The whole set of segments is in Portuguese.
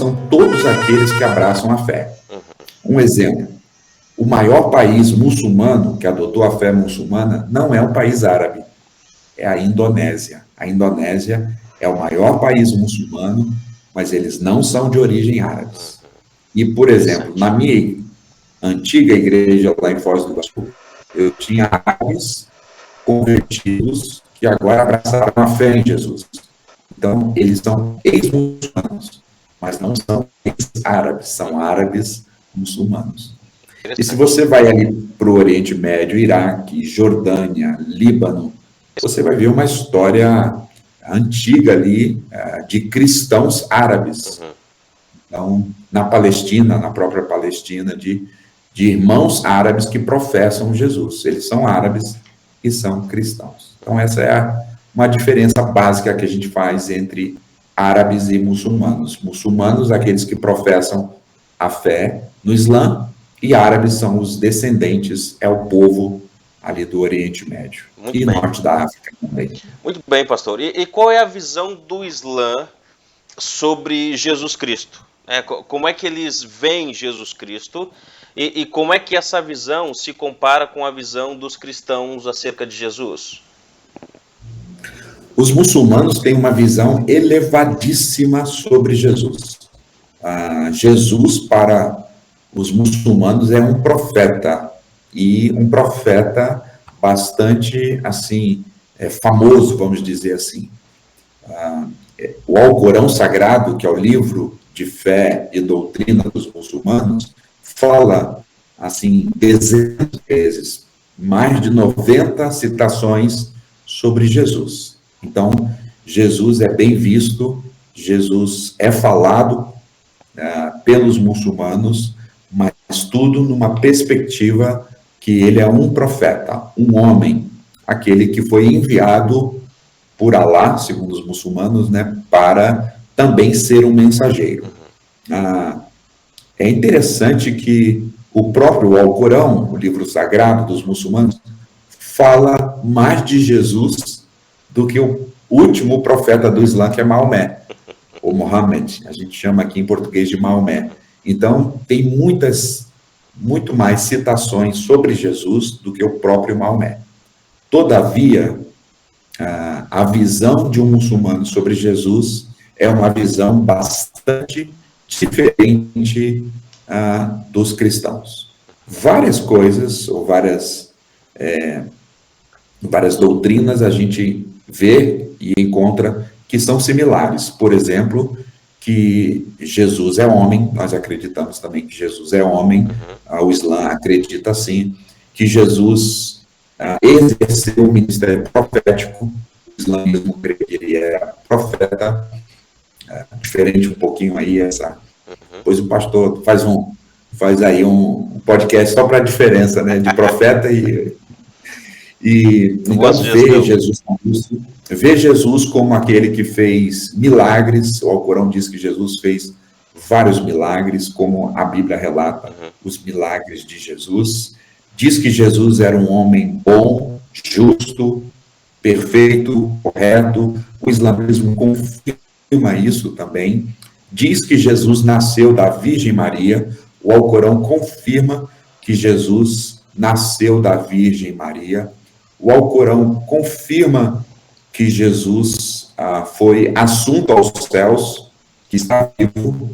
são todos aqueles que abraçam a fé. Um exemplo, o maior país muçulmano que adotou a fé muçulmana não é um país árabe, é a Indonésia. A Indonésia é o maior país muçulmano, mas eles não são de origem árabe. E, por exemplo, na minha antiga igreja lá em Foz do Iguaçu, eu tinha árabes convertidos que agora abraçaram a fé em Jesus. Então, eles são ex-muçulmanos, mas não são ex-árabes, são árabes muçulmanos. E se você vai ali para o Oriente Médio, Iraque, Jordânia, Líbano, você vai ver uma história antiga ali de cristãos árabes. Então, na Palestina, na própria Palestina, de irmãos árabes que professam Jesus. Eles são árabes e são cristãos. Então, essa é uma diferença básica que a gente faz entre árabes e muçulmanos. Muçulmanos, aqueles que professam a fé no Islã, e árabes são os descendentes, é o povo ali do Oriente Médio. Muito e bem. Norte da África também. Muito bem, pastor. E qual é a visão do Islã sobre Jesus Cristo? Como é que eles veem Jesus Cristo? E como é que essa visão se compara com a visão dos cristãos acerca de Jesus? Os muçulmanos têm uma visão elevadíssima sobre Jesus. Jesus, para os muçulmanos, é um profeta, e um profeta bastante, assim, famoso, vamos dizer assim. O Alcorão Sagrado, que é o livro de fé e doutrina dos muçulmanos, fala, assim, dezenas de vezes, mais de 90 citações sobre Jesus. Então, Jesus é bem visto, Jesus é falado pelos muçulmanos, mas tudo numa perspectiva que ele é um profeta, um homem, aquele que foi enviado por Alá, segundo os muçulmanos, né, para também ser um mensageiro. É interessante que o próprio Alcorão, o livro sagrado dos muçulmanos, fala mais de Jesus do que o último profeta do Islã, que é Maomé, ou Mohammed, a gente chama aqui em português de Maomé. Então, tem muito mais citações sobre Jesus do que o próprio Maomé. Todavia, a visão de um muçulmano sobre Jesus é uma visão bastante diferente dos cristãos. Várias coisas, ou várias doutrinas a gente vê e encontra que são similares. Por exemplo, que Jesus é homem, nós acreditamos também que Jesus é homem, o Islã acredita assim, que Jesus exerceu o ministério profético, o islamismo crê que ele é profeta, diferente um pouquinho aí depois o pastor faz aí um podcast só para a diferença, né, de profeta e então vê Jesus como aquele que fez milagres. O Alcorão diz que Jesus fez vários milagres, como a Bíblia relata os milagres de Jesus. Diz que Jesus era um homem bom, justo, perfeito, correto. O islamismo confirma isso também. Diz que Jesus nasceu da Virgem Maria. O Alcorão confirma que Jesus nasceu da Virgem Maria. O Alcorão confirma que Jesus foi assunto aos céus, que está vivo.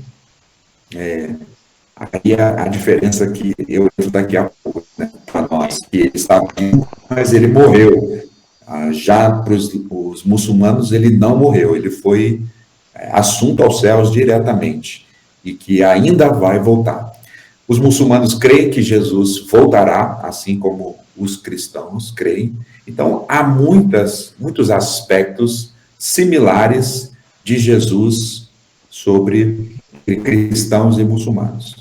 Aí a diferença que eu vejo daqui a pouco, né, para nós, que ele está vivo, mas ele morreu. Já para os muçulmanos, ele não morreu, ele foi assunto aos céus diretamente, e que ainda vai voltar. Os muçulmanos creem que Jesus voltará, assim como os cristãos creem. Então, há muitos aspectos similares de Jesus sobre cristãos e muçulmanos.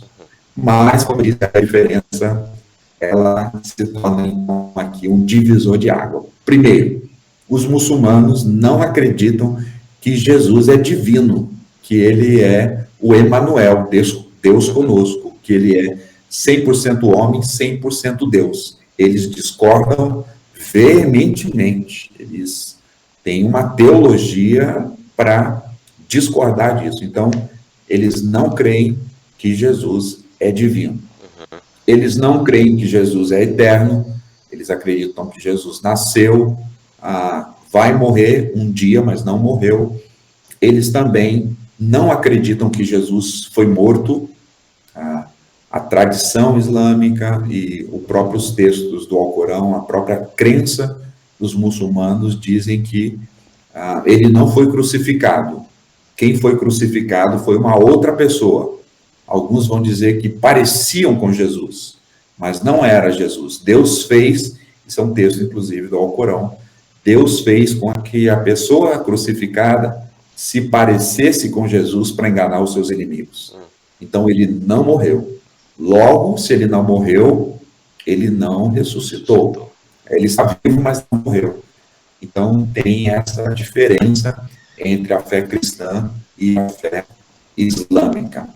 Mas, como disse, a diferença, ela se torna então, aqui um divisor de água. Primeiro, os muçulmanos não acreditam que Jesus é divino, que ele é o Emanuel, Deus conosco, que ele é 100% homem, 100% Deus. Eles discordam veementemente. Eles têm uma teologia para discordar disso. Então, eles não creem que Jesus é divino. Eles não creem que Jesus é eterno, eles acreditam que Jesus nasceu, vai morrer um dia, mas não morreu. Eles também não acreditam que Jesus foi morto. A tradição islâmica e os próprios textos do Alcorão, a própria crença dos muçulmanos dizem que ele não foi crucificado. Quem foi crucificado foi uma outra pessoa. Alguns vão dizer que pareciam com Jesus, mas não era Jesus. Deus fez, isso é um texto inclusive do Alcorão, Deus fez com que a pessoa crucificada se parecesse com Jesus para enganar os seus inimigos. Então ele não morreu. Logo, se ele não morreu, ele não ressuscitou. Ele está vivo, mas não morreu. Então tem essa diferença entre a fé cristã e a fé islâmica.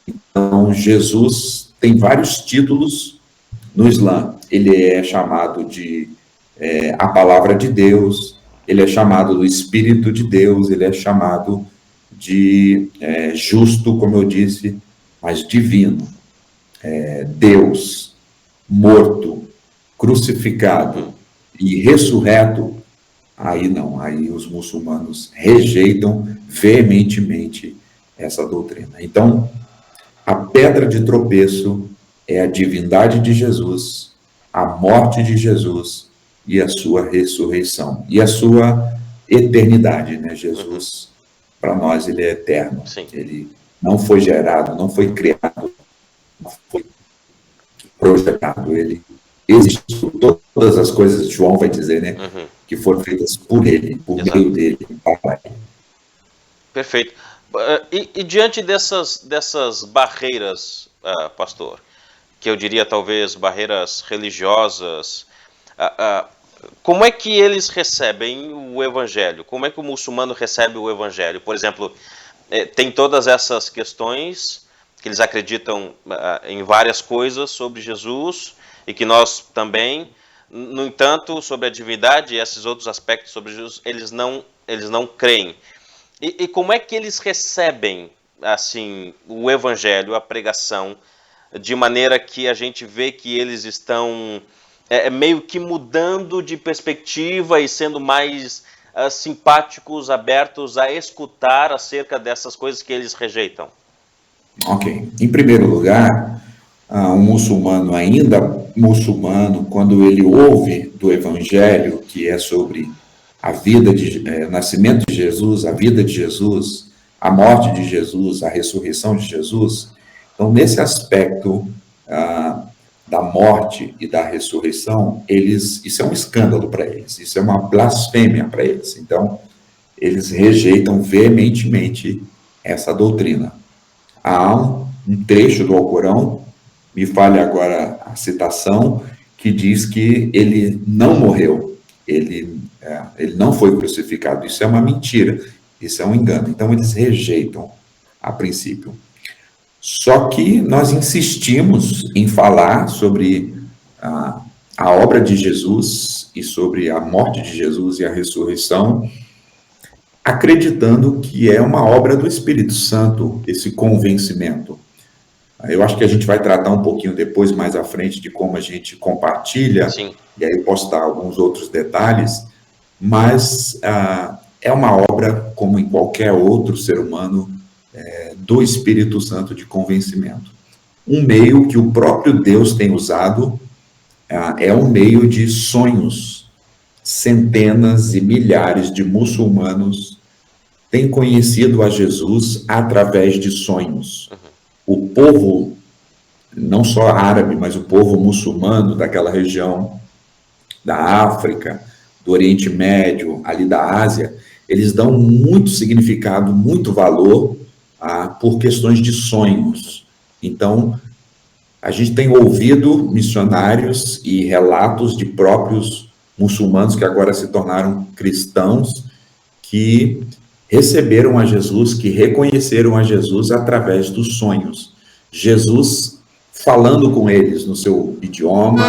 Então, Jesus tem vários títulos no Islã. Ele é chamado de a palavra de Deus, ele é chamado do Espírito de Deus, ele é chamado de justo, como eu disse, mas divino. Deus, morto, crucificado e ressurreto, aí não, aí os muçulmanos rejeitam veementemente essa doutrina. Então, a pedra de tropeço é a divindade de Jesus, a morte de Jesus e a sua ressurreição. E a sua eternidade, né? Jesus, para nós, ele é eterno. Sim. Ele não foi gerado, não foi criado, não foi projetado. Ele existiu. Todas as coisas, João vai dizer, né? Que foram feitas por ele, por meio dele, para ele. Perfeito. E diante dessas barreiras, pastor, que eu diria talvez barreiras religiosas, como é que eles recebem o evangelho? Como é que o muçulmano recebe o evangelho? Por exemplo, tem todas essas questões que eles acreditam em várias coisas sobre Jesus e que nós também, no entanto, sobre a divindade e esses outros aspectos sobre Jesus, eles não creem. E como é que eles recebem, assim, o evangelho, a pregação, de maneira que a gente vê que eles estão meio que mudando de perspectiva e sendo mais simpáticos, abertos a escutar acerca dessas coisas que eles rejeitam? Ok. Em primeiro lugar, um muçulmano, ainda muçulmano, quando ele ouve do evangelho, que é sobre a vida o nascimento de Jesus, a vida de Jesus, a morte de Jesus, a ressurreição de Jesus. Então, nesse aspecto da morte e da ressurreição, isso é um escândalo para eles, isso é uma blasfêmia para eles. Então, eles rejeitam veementemente essa doutrina. Há um trecho do Alcorão, me fale agora a citação, que diz que ele não morreu, ele não foi crucificado. Isso é uma mentira, isso é um engano. Então, eles rejeitam a princípio. Só que nós insistimos em falar sobre a obra de Jesus e sobre a morte de Jesus e a ressurreição, acreditando que é uma obra do Espírito Santo, esse convencimento. Eu acho que a gente vai tratar um pouquinho depois, mais à frente, de como a gente compartilha. Sim. E aí eu posso dar alguns outros detalhes, mas é uma obra, como em qualquer outro ser humano, do Espírito Santo de convencimento. Um meio que o próprio Deus tem usado é um meio de sonhos. Centenas e milhares de muçulmanos têm conhecido a Jesus através de sonhos. O povo, não só árabe, mas o povo muçulmano daquela região da África, do Oriente Médio, ali da Ásia, eles dão muito significado, muito valor por questões de sonhos. Então, a gente tem ouvido missionários e relatos de próprios muçulmanos que agora se tornaram cristãos, que receberam a Jesus, que reconheceram a Jesus através dos sonhos. Jesus falando com eles no seu idioma,